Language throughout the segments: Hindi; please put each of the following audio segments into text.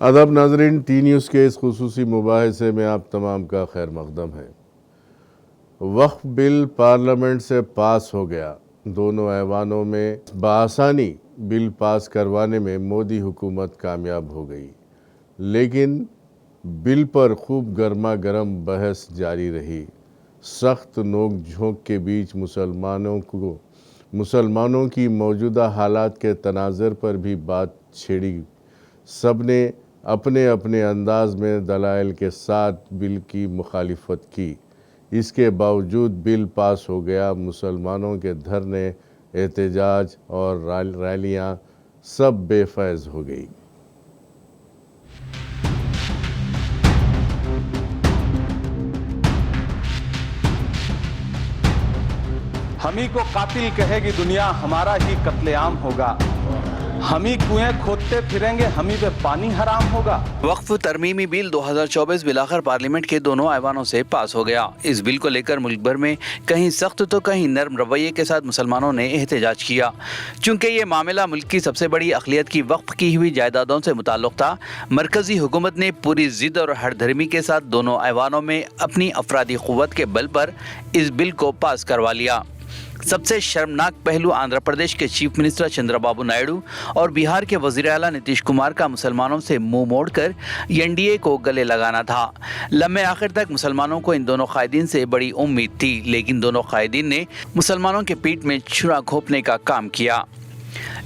अदब नाजरीन, टी न्यूज़ के इस खुसूसी मुबाहिसे में आप तमाम का खैर मकदम है। वक्फ बिल पार्लियामेंट से पास हो गया। दोनों ऐवानों में बआसानी बिल पास करवाने में मोदी हुकूमत कामयाब हो गई, लेकिन बिल पर खूब गर्मा गर्म बहस जारी रही। सख्त नोक झोंक के बीच मुसलमानों की मौजूदा हालात के तनाज़र पर भी बात छिड़ी। सब ने अपने अपने अंदाज में दलाइल के साथ बिल की मुखालिफत की। इसके बावजूद बिल पास हो गया। मुसलमानों के धरने, एहतजाज और रैलियां सब बेफैज़ हो गई। हम ही को कातिल कहेगी दुनिया, हमारा ही कत्लेआम होगा। हम ही कुएं खोदते फिरेंगे, हम ही पे पानी हराम होगा। वक्फ तरमीमी बिल 2024 बिलाखिर पार्लियामेंट के दोनों ऐवानों से पास हो गया। इस बिल को लेकर मुल्क भर में कहीं सख्त तो कहीं नर्म रवैये के साथ मुसलमानों ने एहतजाज किया। चूंकि ये मामला मुल्क की सबसे बड़ी अक़लियत की वक्फ की हुई जायदादों से मुताल्लुक था, मरकजी हुकूमत ने पूरी जिद और हरधर्मी के साथ दोनों ऐवानों में अपनी अफरादी क़ुव्वत के बल पर इस बिल को पास करवा लिया। सबसे शर्मनाक पहलू आंध्र प्रदेश के चीफ मिनिस्टर चंद्रबाबू नायडू और बिहार के वज़ीर आला नीतीश कुमार का मुसलमानों से मुंह मोड़कर एनडीए को गले लगाना था। लम्हे आखिर तक मुसलमानों को इन दोनों कायदीन से बड़ी उम्मीद थी, लेकिन दोनों कायदीन ने मुसलमानों के पीठ में छुरा घोंपने का काम किया,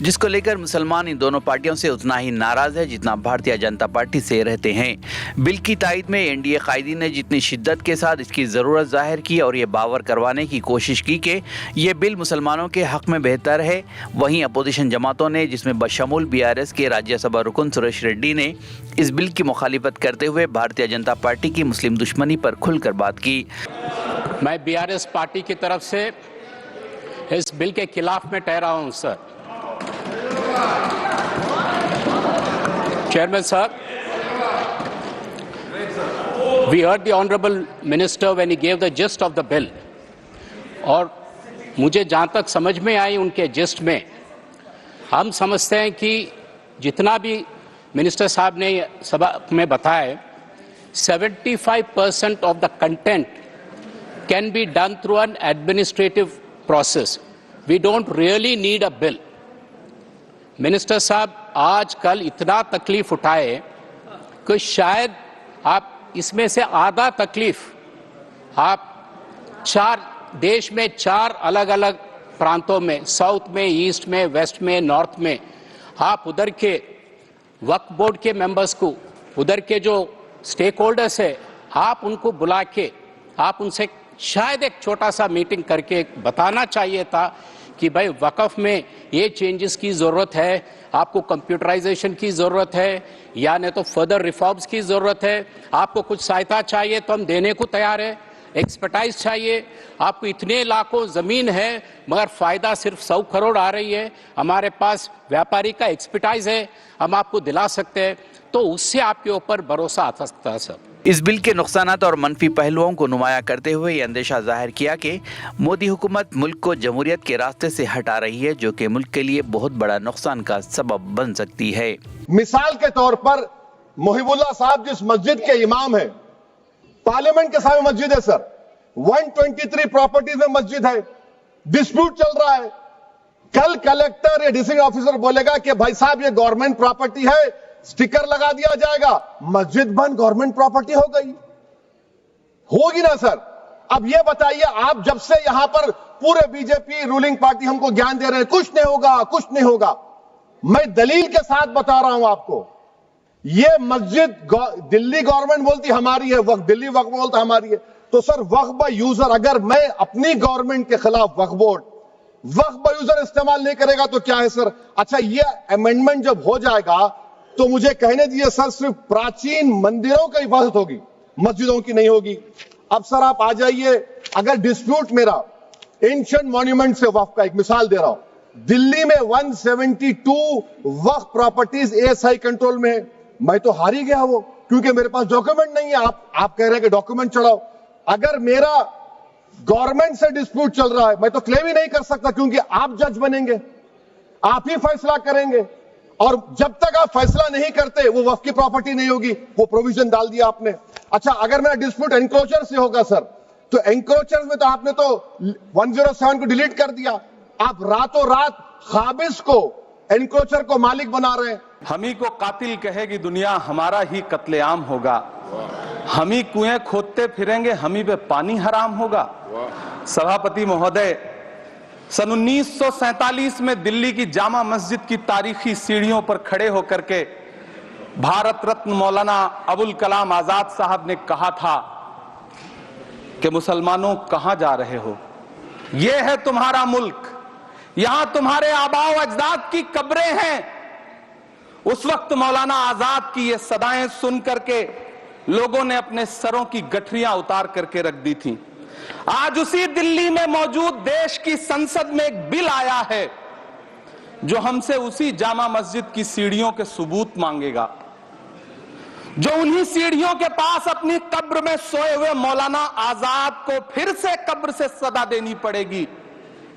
जिसको लेकर मुसलमान इन दोनों पार्टियों से उतना ही नाराज है जितना भारतीय जनता पार्टी से रहते हैं। बिल की तायद में एनडीए कायदीन ने जितनी शिद्दत के साथ इसकी ज़रूरत जाहिर की और ये बावर करवाने की कोशिश की कि ये बिल मुसलमानों के हक़ में बेहतर है, वहीं अपोजिशन जमातों ने, जिसमें बशमूल बीआरएस के राज्यसभा रुकन सुरेश रेड्डी ने इस बिल की मुखालिफत करते हुए भारतीय जनता पार्टी की मुस्लिम दुश्मनी पर खुलकर बात की। मैं बीआरएस पार्टी की तरफ से इस बिल के खिलाफ में ठहरा हूं sir. Chairman sir, we heard the honorable minister when he gave the gist of the bill, और मुझे जहां तक समझ में आई उनके जिस्ट में, हम समझते हैं कि जितना भी मिनिस्टर साहब ने सभा में बताया, 75% of the content can be done through an administrative process. We don't really need a bill. Minister साहब आजकल इतना तकलीफ उठाए कि शायद आप इसमें से आधा तकलीफ आप देश में 4 अलग अलग प्रांतों में, साउथ में, ईस्ट में, वेस्ट में, नॉर्थ में, आप उधर के वक्फ बोर्ड के मेंबर्स को, उधर के जो स्टेक होल्डर्स है, आप उनको बुला के आप उनसे शायद एक छोटा सा मीटिंग करके बताना चाहिए था कि भाई वक़्फ़ में ये चेंजेस की ज़रूरत है, आपको कंप्यूटराइजेशन की ज़रूरत है या नहीं तो फर्दर रिफॉर्म्स की ज़रूरत है, आपको कुछ सहायता चाहिए तो हम देने को तैयार है, एक्सपर्टाइज चाहिए, आपको इतने लाखों ज़मीन है मगर फ़ायदा सिर्फ 100 करोड़ आ रही है, हमारे पास व्यापारी का एक्सपर्टाइज है, हम आपको दिला सकते हैं, तो उससे आपके ऊपर भरोसा आ सकता है सर। इस बिल के नुकसानात और मनफी पहलुओं को नुमाया करते हुए ये अंदेशा जाहिर किया कि मोदी हुकूमत मुल्क को जमहूरियत के रास्ते से हटा रही है, जो कि मुल्क के लिए बहुत बड़ा नुकसान का सबब बन सकती है। मिसाल के तौर पर मोहिबुल्लाह साहब जिस मस्जिद के इमाम है, पार्लियामेंट के सामने मस्जिद है सर, 123 प्रॉपर्टीज में मस्जिद है, डिस्प्यूट चल रहा है। कल कलेक्टर या डिस्ट्रिक्ट ऑफिसर बोलेगा कि भाई साहब ये गवर्नमेंट प्रॉपर्टी है, स्टिकर लगा दिया जाएगा, मस्जिद बंद, गवर्नमेंट प्रॉपर्टी हो गई, होगी ना सर। अब ये बताइए, आप जब से यहां पर पूरे बीजेपी रूलिंग पार्टी हमको ज्ञान दे रहे हैं कुछ नहीं होगा, कुछ नहीं होगा, मैं दलील के साथ बता रहा हूं आपको, ये मस्जिद दिल्ली गवर्नमेंट बोलती हमारी है, वक्फ दिल्ली वक्फ बोलता हमारी है, तो सर वक्फ बाय यूजर, अगर मैं अपनी गवर्नमेंट के खिलाफ वक्फ बोर्ड वक्फ बाय यूजर इस्तेमाल नहीं करेगा तो क्या है सर। अच्छा, ये अमेंडमेंट जब हो जाएगा तो मुझे कहने दीजिए सर, सिर्फ प्राचीन मंदिरों की हिफाजत होगी, मस्जिदों की नहीं होगी। अब सर आप आ जाइए, अगर डिस्प्यूट मेरा एंशिएंट मॉन्यूमेंट से वक्फ का, एक मिसाल दे रहा हूं, दिल्ली में 172 वक्फ प्रॉपर्टीज एएसआई कंट्रोल में है, मैं तो हार ही गया वो, क्योंकि मेरे पास डॉक्यूमेंट नहीं है। आप कह रहे हैं कि डॉक्यूमेंट चढ़ाओ, अगर मेरा गवर्नमेंट से डिस्प्यूट चल रहा है मैं तो क्लेम ही नहीं कर सकता, क्योंकि आप जज बनेंगे, आप ही फैसला करेंगे। और जब तक आप फैसला नहीं करते वो वक्फ की प्रॉपर्टी नहीं होगी, वो प्रोविजन डाल दिया आपने। अच्छा, अगर मेरा डिस्प्यूट एनक्रोचर से होगा सर, तो एनक्रोचर में तो आपने तो 107 को डिलीट कर दिया। आप रातों रात खाबिज को, एनक्रोचर को मालिक बना रहे हैं। हम ही को कातिल कहेगी दुनिया, हमारा ही कत्लेआम होगा। हम ही कुएं खोदते फिरेंगे, हम ही पे पानी हराम होगा। सभापति महोदय, सन 1947 में दिल्ली की जामा मस्जिद की तारीखी सीढ़ियों पर खड़े होकर के भारत रत्न मौलाना अबुल कलाम आजाद साहब ने कहा था कि मुसलमानों कहां जा रहे हो, यह है तुम्हारा मुल्क, यहां तुम्हारे आबाओ अजदाद की कब्रें हैं। उस वक्त मौलाना आजाद की ये सदाएं सुन करके लोगों ने अपने सरों की गठरियां उतार करके रख दी थी। आज उसी दिल्ली में मौजूद देश की संसद में एक बिल आया है जो हमसे उसी जामा मस्जिद की सीढ़ियों के सबूत मांगेगा, जो उन्हीं सीढ़ियों के पास अपनी कब्र में सोए हुए मौलाना आजाद को फिर से कब्र से सदा देनी पड़ेगी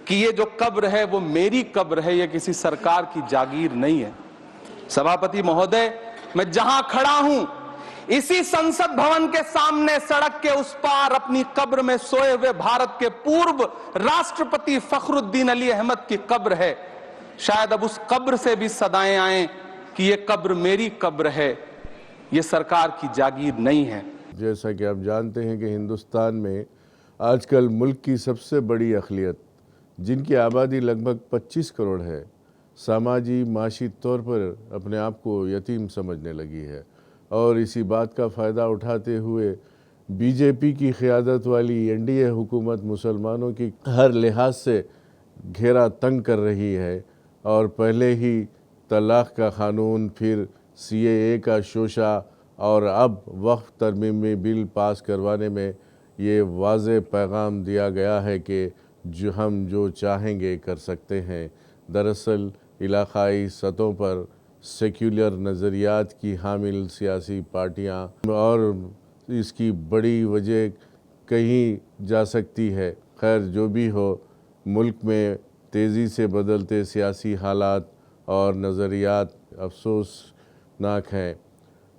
कि ये जो कब्र है वो मेरी कब्र है, ये किसी सरकार की जागीर नहीं है। सभापति महोदय, मैं जहां खड़ा हूं इसी संसद भवन के सामने सड़क के उस पार अपनी कब्र में सोए हुए भारत के पूर्व राष्ट्रपति फखरुद्दीन अली अहमद की कब्र है। शायद अब उस कब्र से भी सदाएं आए कि ये कब्र मेरी कब्र है, ये सरकार की जागीर नहीं है। जैसा कि आप जानते हैं कि हिंदुस्तान में आजकल मुल्क की सबसे बड़ी अक़लियत, जिनकी आबादी लगभग 25 करोड़ है, समाजी माशी तौर पर अपने आप को यतीम समझने लगी है और इसी बात का फ़ायदा उठाते हुए बीजेपी की क़ियादत वाली एनडीए हुकूमत मुसलमानों की हर लिहाज से घेरा तंग कर रही है और पहले ही तलाक़ का क़ानून, फिर सीएए का शोशा और अब वक्फ तरमीमी बिल पास करवाने में ये वाज़े पैगाम दिया गया है कि जो हम जो चाहेंगे कर सकते हैं। दरअसल इलाक़ाई सतहों पर सेक्युलर नज़रियात की हामिल सियासी पार्टियां, और इसकी बड़ी वजह कहीं जा सकती है। खैर, जो भी हो, मुल्क में तेज़ी से बदलते सियासी हालात और नज़रियात अफसोसनाक हैं।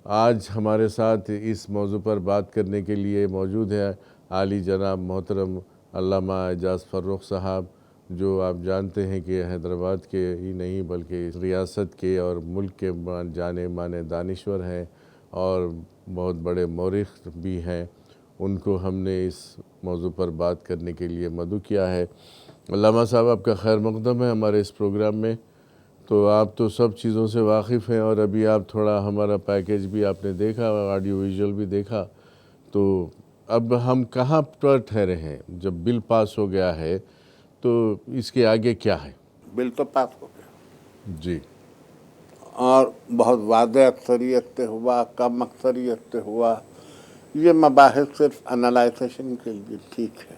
आज हमारे साथ इस मौजू पर बात करने के लिए मौजूद है आली जनाब मोहतरम अल्लामा एजाज़ फ़र्रुख साहब, जो आप जानते हैं कि हैदराबाद के ही नहीं बल्कि इस रियासत के और मुल्क के जाने माने दानिश्वर हैं और बहुत बड़े मौरिख़ भी हैं। उनको हमने इस मौजू पर बात करने के लिए मदऊ किया है। अल्लामा साहब, आपका खैर मक़दम है हमारे इस प्रोग्राम में। तो आप तो सब चीज़ों से वाकिफ़ हैं और अभी आप थोड़ा हमारा पैकेज भी आपने देखा, ऑडियो विजुअल भी देखा। तो अब हम कहाँ पर ठहरे हैं? जब बिल पास हो गया है तो इसके आगे क्या है? बिल तो पास हो गया जी, और बहुत वाज़ेह अक्सरियत से हुआ, कम अक्सरियत से हुआ, ये मबाहिस सिर्फ एनालाइजेशन के लिए ठीक है,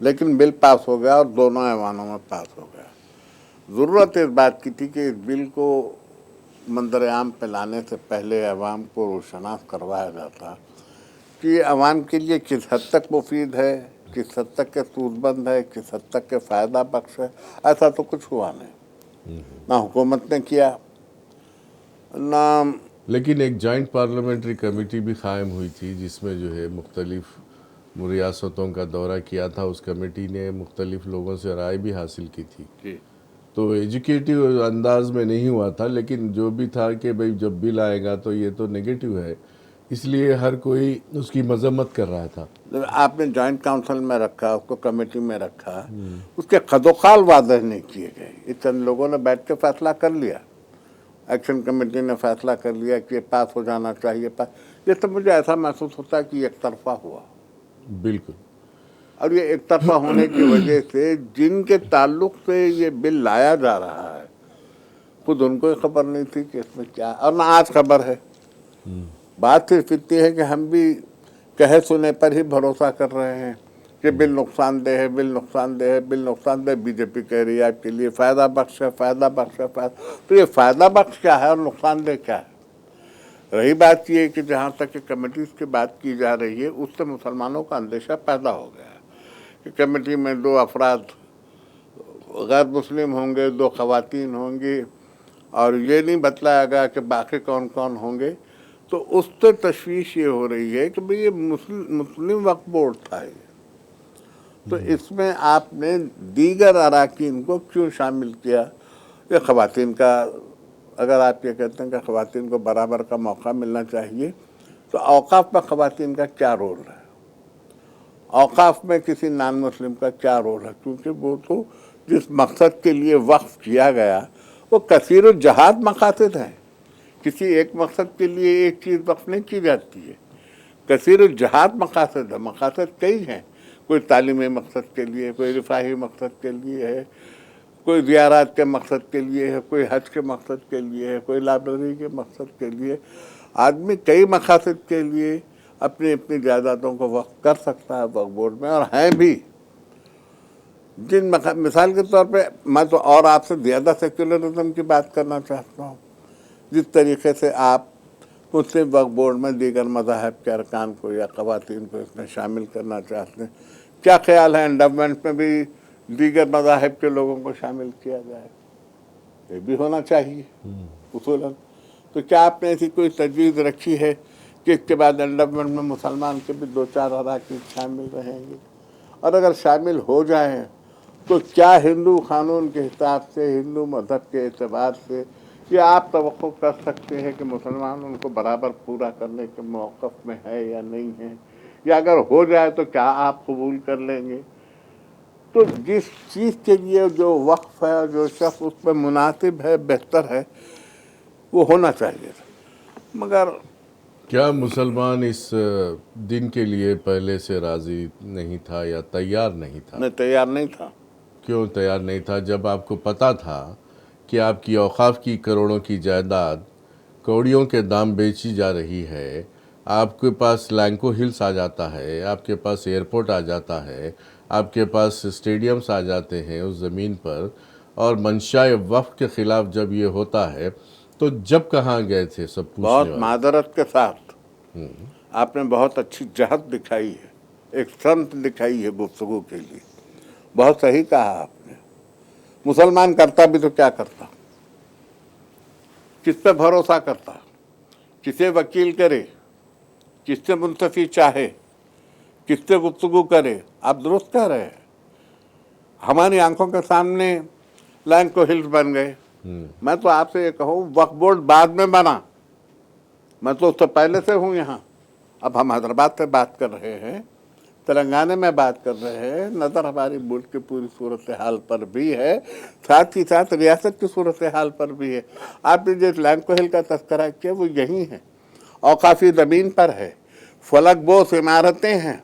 लेकिन बिल पास हो गया और दोनों ऐवानों में पास हो गया। ज़रूरत इस बात की थी कि इस बिल को मंजर आम पे लाने से पहले अवाम को रोशनास करवाया जाता कि अवाम के लिए किस हद तक मुफीद है, किस हद तक के सूदबंद है, किस हद तक के फ़ायदा बख्श है। ऐसा तो कुछ हुआ नहीं, ना हुकूमत ने किया ना। लेकिन एक जॉइंट पार्लियामेंट्री कमेटी भी कायम हुई थी जिसमें जो है मुख्तलिफ रियासतों का दौरा किया था। उस कमेटी ने मुख्तलिफ लोगों से राय भी हासिल की थी। तो एजुकेटिव अंदाज में नहीं हुआ था, लेकिन जो भी था कि भाई जब बिल आएगा तो ये तो नेगेटिव है, इसलिए हर कोई उसकी मजम्मत कर रहा था। आपने जॉइंट काउंसिल में रखा, उसको कमेटी में रखा, उसके खदोखाल वादे नहीं किए गए। ये चंद लोगों ने बैठ के फैसला कर लिया, एक्शन कमेटी ने फैसला कर लिया कि ये पास हो जाना चाहिए पास। ये तो मुझे ऐसा महसूस होता है कि एक तरफा हुआ। बिल्कुल। और ये एक तरफा होने की वजह से जिनके ताल्लुक से ये बिल लाया जा रहा है खुद उनको ही खबर नहीं थी कि इसमें क्या, और ना आज खबर है। बात सिर्फ इतनी है कि हम भी कहे सुने पर ही भरोसा कर रहे हैं कि बिल नुकसानदेह है, बिल नुकसानदेह है, बिल नुकसानदेह। बीजेपी कह रही है आपके लिए फ़ायदा बख्श है, फ़ायदा बख्श है, फ़ायदा। तो ये फ़ायदा बख्श क्या है और नुकसानदेह क्या है? रही बात ये कि जहाँ तक कमेटीज़ की बात की जा रही है, उससे मुसलमानों का अंदेशा पैदा हो गया है कि कमेटी में 2 अफराद गैर मुस्लिम होंगे, 2 ख़वातीन होंगी और ये नहीं बतलाया गया कि बाकी कौन कौन होंगे, तो उससे तशवीश ये हो रही है कि भाई ये मुस्लिम वक्फ बोर्ड था ये, तो इसमें आपने दीगर अराकीन को क्यों शामिल किया? ये ख़वातीन का, अगर आप ये कहते हैं कि ख़वातीन को बराबर का मौका मिलना चाहिए, तो औकाफ में ख़वातीन का क्या रोल है? औकाफ में किसी नॉन मुस्लिम का क्या रोल है? क्योंकि वो तो जिस मकसद के लिए वक्फ किया गया वो कसीर जहाद मकासद हैं। किसी एक मकसद के लिए एक चीज़ वक्फ नहीं की जाती है, कसीर जहाद मकासद है। मकासद कई हैं, कोई तालीमी मकसद के लिए, कोई रिफाही मकसद के लिए है, कोई ज़ियारत के मकसद के लिए है, कोई हज के मकसद के लिए है, कोई लाइब्रेरी के मकसद के लिए। आदमी कई मकासद के लिए अपनी अपनी जायदादों को वक्फ कर सकता है वक्फ बोर्ड में, और हैं भी जिन मिसाल के तौर पे मैं तो और आपसे ज़्यादा सेक्युलरिज्म की बात करना चाहता हूँ। जिस तरीके से आप मुस्लिम वक्फ बोर्ड में दीगर मज़ाहब के अरकान को या ख़वातीन को इसमें शामिल करना चाहते हैं, क्या ख्याल है एंडोवमेंट में भी दीगर मज़ाहब के लोगों को शामिल किया जाए? ये भी होना चाहिए उसूलन। तो क्या आपने ऐसी कोई तजवीज़ रखी है कि इसके बाद एंडोवमेंट में मुसलमान के भी 2-4 अराकीन शामिल रहेंगे? और अगर शामिल हो जाएं तो क्या हिंदू कानून के हिसाब से, हिंदू मज़हब के एतबार से ये आप तवक्को कर सकते हैं कि मुसलमान उनको बराबर पूरा करने के मौक़िफ़ में है या नहीं है? या अगर हो जाए तो क्या आप कबूल कर लेंगे? तो जिस चीज़ के लिए जो वक्फ है, जो शख्स उसमें मुनासिब है, बेहतर है, वो होना चाहिए। मगर क्या मुसलमान इस दिन के लिए पहले से राज़ी नहीं था या तैयार नहीं था? मैं तैयार नहीं था। क्यों तैयार नहीं था? जब आपको पता था कि आपकी औकाफ की करोड़ों की जायदाद कौड़ियों के दाम बेची जा रही है, आपके पास लैंको हिल्स आ जाता है, आपके पास एयरपोर्ट आ जाता है, आपके पास स्टेडियम्स आ जाते हैं उस ज़मीन पर, और मंशाए वक्फ के ख़िलाफ़ जब ये होता है तो जब कहाँ गए थे सब पूछने बहुत वाले? मादरत के साथ आपने बहुत अच्छी जहत दिखाई है, एक संत दिखाई है गुफ्तगू के लिए। बहुत सही कहा आपने। मुसलमान करता भी तो क्या करता? किस पे भरोसा करता? किसे वकील करे? किससे मुंतफी चाहे? किससे गुफ्तगू करे? आप दुरुस्त कह रहे हैं। हमारी आंखों के सामने लैंको हिल्स बन गए। मैं तो आपसे ये कहूँ, वक्फ बोर्ड बाद में बना, मैं तो उससे पहले से हूँ यहाँ। अब हम हैदराबाद से बात कर रहे हैं, तेलंगाना में बात कर रहे हैं, नज़र हमारी मुल्क की पूरी सूरत हाल पर भी है, साथ ही साथ रियासत की सूरत हाल पर भी है। आपने जिस लैंको हिल का तस्करा किया वो यही है, और काफ़ी ज़मीन पर है, फलक बोस इमारतें हैं।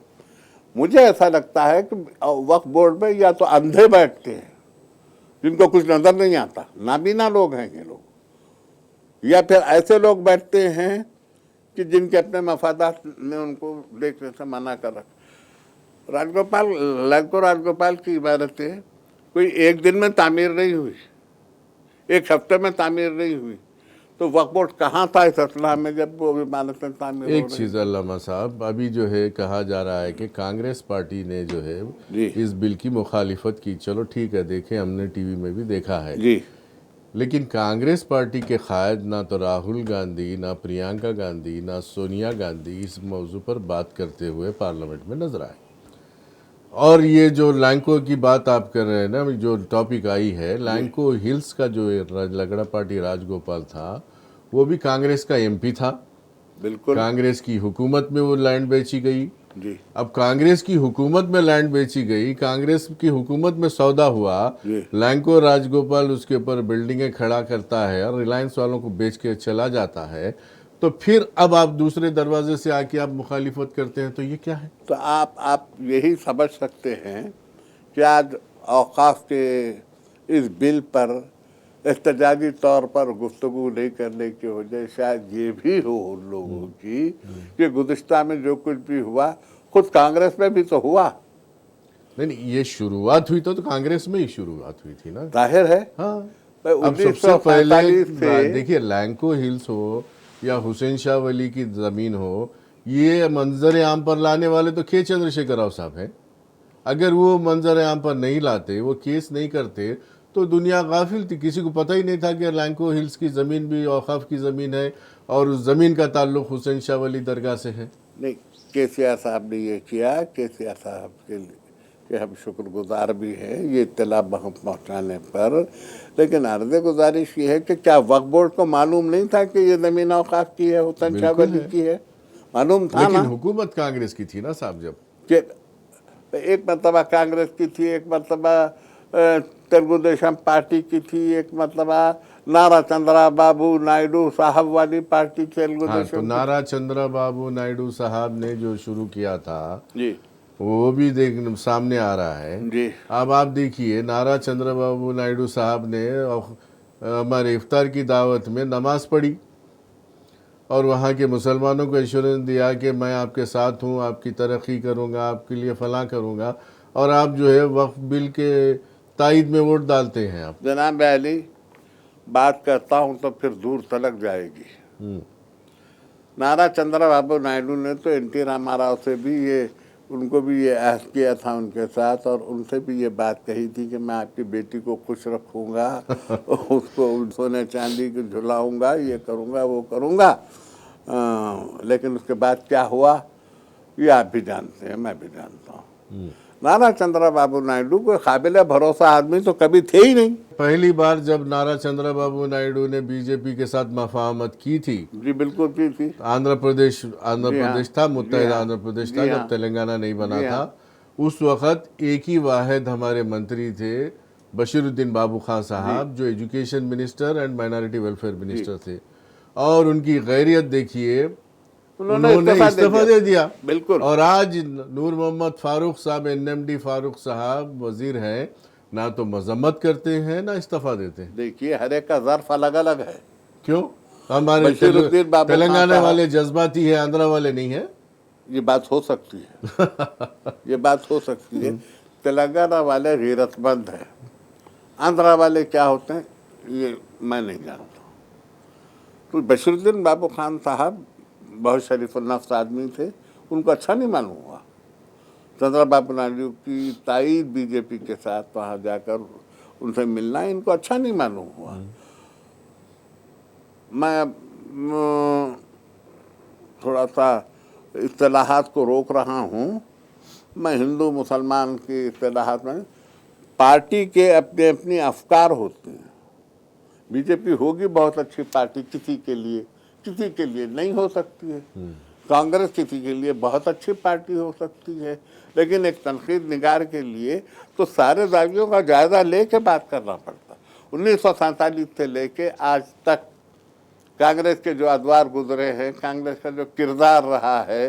मुझे ऐसा लगता है कि वक्फ बोर्ड में या तो अंधे बैठते हैं जिनको कुछ नज़र नहीं आता, नाबीना लोग हैं ये लोग, या फिर ऐसे लोग बैठते हैं कि जिनके अपने मफादात ने उनको देखने से मना कर रखा। राजगोपाल की इमारतें कोई एक दिन में तामीर नहीं हुई, एक हफ्ते में तामीर नहीं हुई, तो वक्फ बोर्ड कहाँ था इस असला में जब वो इमारतें तामीर? एक चीज़ अल्लामा साहब, अभी जो है कहा जा रहा है कि कांग्रेस पार्टी ने जो है इस बिल की मुखालिफत की। चलो ठीक है, देखें, हमने टीवी में भी देखा है जी, लेकिन कांग्रेस पार्टी के कायद ना तो राहुल गांधी, ना प्रियंका गांधी, ना सोनिया गांधी इस मौजू पर बात करते हुए पार्लियामेंट में नजर आए। और ये जो लैंको की बात आप कर रहे हैं ना, जो टॉपिक आई है, लैंको हिल्स का जो लगड़ा पार्टी राजगोपाल था वो भी कांग्रेस का एमपी था। बिल्कुल। कांग्रेस की हुकूमत में वो लैंड बेची गई। जी, अब कांग्रेस की हुकूमत में लैंड बेची गई, कांग्रेस की हुकूमत में सौदा हुआ, लैंको राजगोपाल उसके ऊपर बिल्डिंगें खड़ा करता है और रिलायंस वालों को बेच के चला जाता है, तो फिर अब आप दूसरे दरवाजे से आके आप मुखालिफत करते हैं, तो ये क्या है? तो आप यही समझ सकते हैं कि आज औकाफ के इस बिल पर एहतजाजी तौर पर गुफ्तगू नहीं करने की वजह शायद ये भी हो उन लोगों की कि गुज़िश्ता में जो कुछ भी हुआ खुद कांग्रेस में भी तो हुआ। नहीं, ये शुरुआत हुई तो कांग्रेस में ही शुरुआत हुई थी ना, जाहिर है। हाँ। अब अब सबसे पहले देखिए, लैंको हिल्स हो या हुसैन शाह वली की ज़मीन हो, ये मंजर आम पर लाने वाले तो के चंद्रशेखर राव साहब हैं। अगर वो मंजर आम पर नहीं लाते, वो केस नहीं करते, तो दुनिया गाफिल थी, किसी को पता ही नहीं था कि लैंको हिल्स की ज़मीन भी औकाफ की ज़मीन है और उस ज़मीन का ताल्लुक़ हुसैन शाह वली दरगाह से है। नहीं, केसीआर साहब ने ये किया, केसीआर साहब के लिए कि हम शुक्रगुजार भी हैं ये इत्तला पहुँचाने पर। लेकिन अर्ज़ गुजारिश ये है कि क्या वक्फ बोर्ड को मालूम नहीं था कि ये ज़मीन औकाफ की है, हुसैन शाह वली की है? मालूम था लेकिन ना। हुकूमत कांग्रेस की थी ना साहब, जब कि एक मरतबा कांग्रेस की थी, एक मरतबा तेलुगु देशम पार्टी की थी, एक मरतबा नारा चंद्रा बाबू नायडू साहब वाली पार्टी तेलुगु हाँ, तो देशम नारा चंद्रा बाबू नायडू साहब ने जो शुरू किया था जी वो भी देख सामने आ रहा है जी। अब आप देखिए, नारा चंद्रा बाबू नायडू साहब ने हमारे इफ्तार की दावत में नमाज पढ़ी और वहाँ के मुसलमानों को एश्योरेंस दिया कि मैं आपके साथ हूँ, आपकी तरक्की करूँगा, आपके लिए फलां करूँगा, और आप जो है वक्फ बिल के तायद में वोट डालते हैं आप। जनाब अली, बात करता हूँ तो फिर दूर तलक जाएगी। नारा चंद्रा बाबू नायडू ने तो एनटी रामाराव से भी ये, उनको भी ये अहद किया था उनके साथ, और उनसे भी ये बात कही थी कि मैं आपकी बेटी को खुश रखूँगा, उसको सोने चांदी को झुलाऊँगा, ये करूँगा वो करूँगा। लेकिन उसके बाद क्या हुआ ये आप भी जानते हैं, मैं भी जानता हूँ। नारा चंद्रा बाबू नायडू कोई काबिल भरोसा आदमी तो कभी थे ही नहीं। पहली बार जब नारा चंद्रा बाबू नायडू ने बीजेपी के साथ मफाहमत की थी, जी बिल्कुल थी। आंध्र प्रदेश था, मुत्तहिदा हाँ, आंध्र प्रदेश था, जी जब हाँ, तेलंगाना नहीं बना जी हाँ। था। उस वक्त एक ही वाहिद हमारे मंत्री थे, बशीरुद्दीन बाबू खान साहब, जो education minister and minority welfare minister थे, और उनकी गैरियत देखिए, उन्होंने इस्तीफा दे दिया। बिल्कुल। और आज नूर मोहम्मद फारूक साहब, एनएमडी फारूक साहब वजीर हैं, ना तो मजम्मत करते हैं ना इस्तीफा देते हैं। देखिए हर एक का ज़र्फ अलग अलग है। क्यों? हमारे बशीरुद्दीन बाबू तेलंगाना खान वाले जज्बाती है, आंध्रा वाले नहीं है। ये बात हो सकती है। ये बात हो सकती है। तेलंगाना वाले गैरतमंद है, आंध्रा वाले क्या होते हैं ये मैं नहीं जानता। तो बशीरुद्दीन बाबू खान साहब बहुत शरीफुल नफ्स आदमी थे, उनको अच्छा नहीं मालूम हुआ चंद्रा बाबू नायडू की तायद बीजेपी के साथ वहाँ जाकर उनसे मिलना, इनको अच्छा नहीं मालूम हुआ। मैं थोड़ा सा इस्तिलाहात को रोक रहा हूँ। मैं हिंदू मुसलमान की इस्तिलाहात में, पार्टी के अपने अपनी अफकार होते हैं। बीजेपी होगी बहुत अच्छी पार्टी किसी के लिए नहीं हो सकती है। कांग्रेस किसी के लिए बहुत अच्छी पार्टी हो सकती है, लेकिन एक तनकीद निगार के लिए तो सारे दावियों का जायजा लेके बात करना पड़ता। 1947 से लेके आज तक कांग्रेस के जो अदवार गुजरे हैं, कांग्रेस का जो किरदार रहा है,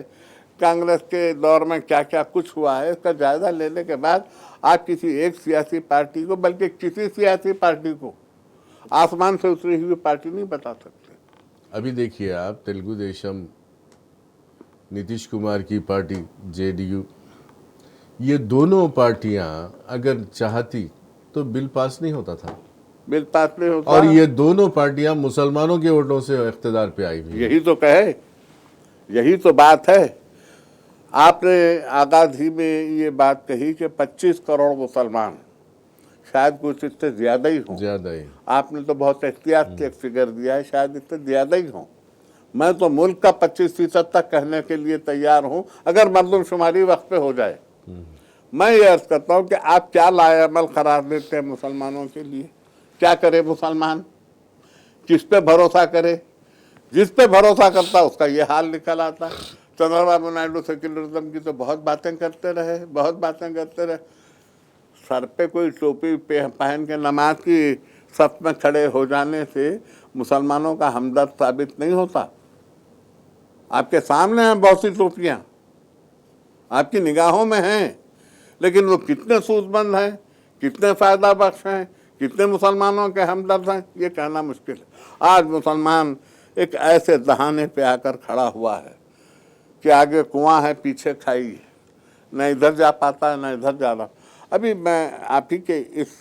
कांग्रेस के दौर में क्या क्या कुछ हुआ है, इसका जायजा लेने के बाद आप किसी एक सियासी पार्टी को, बल्कि किसी सियासी पार्टी को आसमान से उतरी हुई पार्टी नहीं बता सकते। अभी देखिए आप, तेलुगु देशम, नीतीश कुमार की पार्टी जेडीयू, ये दोनों पार्टियां अगर चाहती तो बिल पास नहीं होता था। बिल पास नहीं होता। और ये दोनों पार्टियां मुसलमानों के वोटों से इख्तिदार पे आई हुई। यही तो कहे, यही तो बात है। आपने आगाज ही में ये बात कही कि 25 करोड़ मुसलमान, शायद कुछ इससे ज्यादा ही हों। ज्यादा ही। आपने तो बहुत एहतियात से फिगर दिया है, शायद इससे ज्यादा ही हों। मैं तो मुल्क का 25% तक कहने के लिए तैयार हूं, अगर मरदमशुमारी वक्त पे हो जाए। मैं ये अर्ज करता हूं कि आप क्या लाएअमल करार देते हैं मुसलमानों के लिए? क्या करे मुसलमान? किस पे भरोसा करे? जिस पे भरोसा करता उसका ये हाल निकल आता। चंद्रबाबू नायडू सेक्युलरिज्म की तो बहुत बातें करते रहे। सर पे कोई टोपी पहन के नमाज की सफ में खड़े हो जाने से मुसलमानों का हमदर्द साबित नहीं होता। आपके सामने हैं बहुत सी टोपियां, आपकी निगाहों में हैं, लेकिन वो कितने सूदमंद हैं, कितने फायदा बख्श हैं, कितने मुसलमानों के हमदर्द हैं, ये कहना मुश्किल है। आज मुसलमान एक ऐसे दहाने पे आकर खड़ा हुआ है कि आगे कुआं है, पीछे खाई है, न इधर जा पाता है न इधर जा रहा। अभी मैं आप ही के इस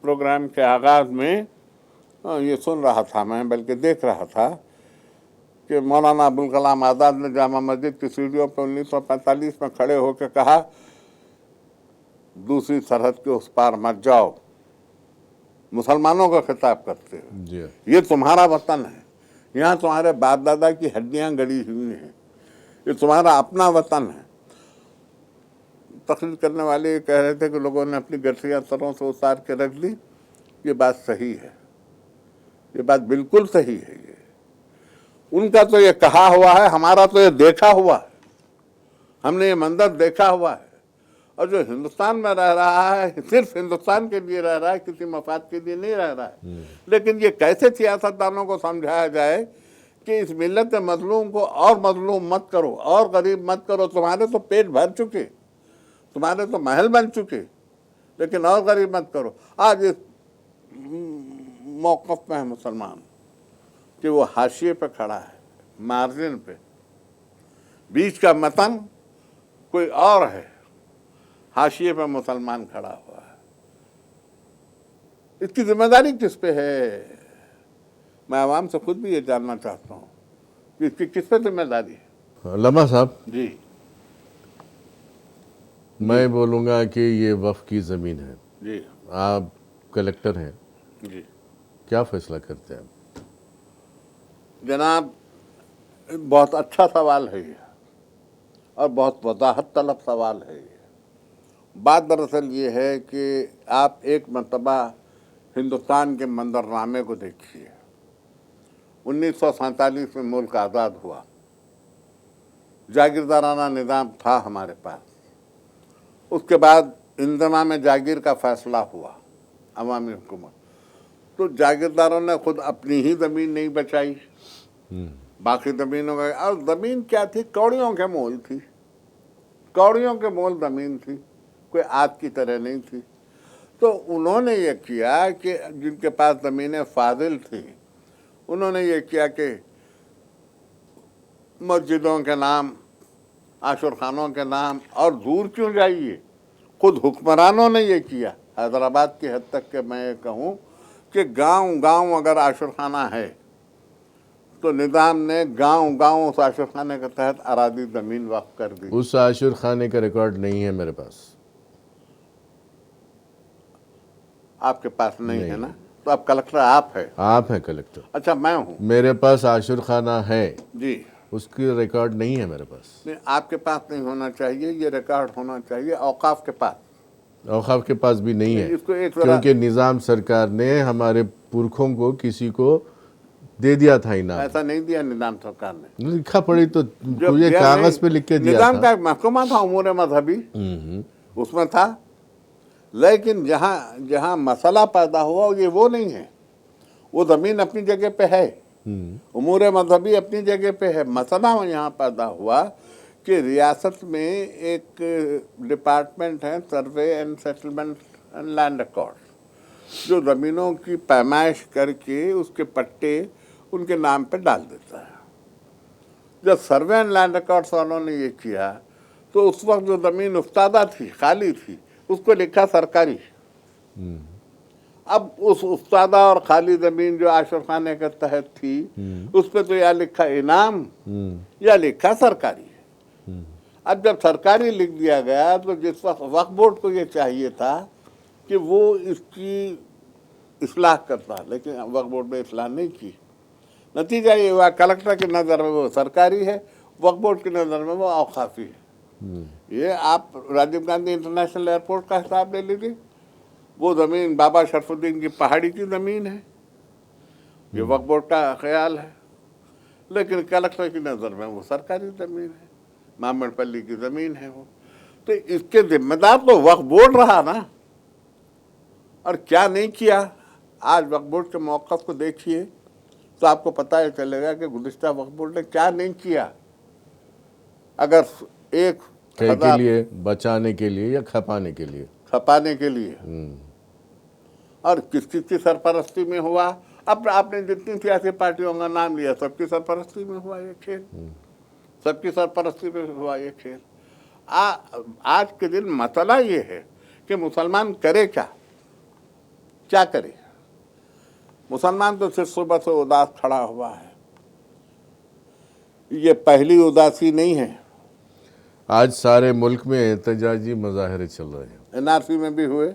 प्रोग्राम के आगाज़ में ये सुन रहा था, मैं बल्कि देख रहा था कि मौलाना अबुल कलाम आज़ाद ने जामा मस्जिद की सीढ़ियों पर 1945 में खड़े होकर कहा, दूसरी सरहद के उस पार मत जाओ, मुसलमानों का खिताब करते हो। जी ये तुम्हारा वतन है, यहाँ तुम्हारे बाप दादा की हड्डियां गड़ी हुई हैं, ये तुम्हारा अपना वतन है। तकलीफ करने वाले ये कह रहे थे कि लोगों ने अपनी गठरियां सरों से उतार के रख दी। ये बात सही है, ये बात बिल्कुल सही है। ये उनका तो ये कहा हुआ है, हमारा तो ये देखा हुआ है, हमने ये मंजर देखा हुआ है। और जो हिंदुस्तान में रह रहा है सिर्फ हिंदुस्तान के लिए रह रहा है, किसी मफाद के लिए नहीं रह रहा है। लेकिन ये कैसे सियासतदानों को समझाया जाए कि इस मिल्लत के मजलूम को और मजलूम मत करो और गरीब मत करो, तुम्हारे तो पेट भर चुके, तुम्हारे तो महल बन चुके, लेकिन और गरीब मत करो। आज इस मौक़िफ़ में है मुसलमान कि वो हाशिए पे खड़ा है, मार्जिन पे, बीच का मतन कोई और है, हाशिए पे मुसलमान खड़ा हुआ है। इसकी जिम्मेदारी किस पे है? मैं आवाम से खुद भी ये जानना चाहता हूँ कि इसकी किस पे जिम्मेदारी है। लम्हा साहब, जी, मैं बोलूँगा कि ये वक्फ की ज़मीन है, जी, आप कलेक्टर हैं, जी क्या फैसला करते हैं? जनाब, बहुत अच्छा सवाल है ये और बहुत वजाहत तलब सवाल है ये। बात दरअसल ये है कि आप एक मरतबा हिंदुस्तान के मंजरनामे को देखिए। 1947 में मुल्क आज़ाद हुआ, जागीरदाराना निज़ाम था हमारे पास। उसके बाद इंतज़ाम जागीर का फैसला हुआ, अवामी हुकूमत। तो जागीरदारों ने खुद अपनी ही ज़मीन नहीं बचाई, बाकी ज़मीनों का। और ज़मीन क्या थी? कौड़ियों के मोल थी, कौड़ियों के मोल ज़मीन थी, कोई आज की तरह नहीं थी। तो उन्होंने ये किया कि जिनके पास ज़मीनें फाजिल थी, उन्होंने ये किया कि मस्जिदों के नाम, आशुर खानों के नाम, और दूर क्यों जाइए, खुद हुक्मरानों ने ये किया। हैदराबाद की हद तक के मैं ये कहूँ कि गांव-गांव अगर आशुर खाना है तो निज़ाम ने गांव-गांव उस आशुर खाने के तहत अरादी ज़मीन वक्फ कर दी। उस आशुर खाने का रिकॉर्ड नहीं है मेरे पास। आपके पास नहीं है ना? तो अब कलेक्टर आप है। आप हैं कलेक्टर। अच्छा, मैं हूँ। मेरे पास आशुर खाना है जी, उसकी रिकॉर्ड नहीं है मेरे पास। नहीं, आपके पास नहीं होना चाहिए, ये रिकॉर्ड होना चाहिए औकाफ के पास। औकाफ के पास भी नहीं है, इसको एक जरा- क्योंकि निज़ाम सरकार ने हमारे पुरखों को किसी को दे दिया था इनाम। ऐसा नहीं दिया निज़ाम सरकार ने, लिखा पड़ी तो जो तुझे दिया कागज नहीं, पे लिख के दिया निज़ाम था। का एक महकमा था उमूर मजहबी, उसमें था। लेकिन जहाँ जहाँ मसला पैदा हुआ ये वो नहीं है, वो ज़मीन अपनी जगह पे है, उमूर मजहबी अपनी जगह पे है। मसला यहाँ पैदा हुआ कि रियासत में एक डिपार्टमेंट है, survey and settlement and land record, जो ज़मीनों की पैमाइश करके उसके पट्टे उनके नाम पे डाल देता है। जब सर्वे एंड लैंड रिकॉर्ड्स वालों ने ये किया तो उस वक्त जो ज़मीन उफ्तादा थी, खाली थी, उसको लिखा सरकारी। अब उस उफ्तादा और खाली ज़मीन जो आशुर खाने के तहत थी, उस पर तो या लिखा इनाम या लिखा सरकारी। अब जब सरकारी लिख दिया गया तो जिस वक्त वक्फ बोर्ड को ये चाहिए था कि वो इसकी इस्लाह करता, लेकिन वक्फ बोर्ड ने इस्लाह नहीं की। नतीजा ये हुआ कलेक्टर की नज़र में वो सरकारी है, वक्फ बोर्ड की नज़र में वो औकाफी है। ये आप राजीव गांधी इंटरनेशनल एयरपोर्ट का हिसाब ले लीजिए, वो ज़मीन बाबा शरफुद्दीन की पहाड़ी की ज़मीन है, ये वक्फ बोर्ड का ख्याल है, लेकिन कलेक्टर की नज़र में वो सरकारी ज़मीन है, मामड़पल्ली की ज़मीन है वो। तो इसके जिम्मेदार तो वक्फ बोर्ड रहा ना, और क्या नहीं किया। आज वक्फ बोर्ड के मौक़िफ़ को देखिए तो आपको पता ही चलेगा कि गुज़िश्ता वक्फ बोर्ड ने क्या नहीं किया। अगर एक के लिए, बचाने के लिए या खपाने के लिए, खपाने के लिए, और किस किस की सरपरस्ती में हुआ। अब आपने जितनी सियासी पार्टियों का नाम लिया, सबकी सरपरस्ती में हुआ ये खेल, सबकी सरपरस्ती में हुआ ये खेल। आज के दिन मसला ये है कि मुसलमान करे क्या करे। मुसलमान तो सिर्फ सुबह से उदास खड़ा हुआ है, ये पहली उदासी नहीं है। आज सारे मुल्क में एहतजाजी मुजाहरे चल रहे हैं। NRC में भी हुए,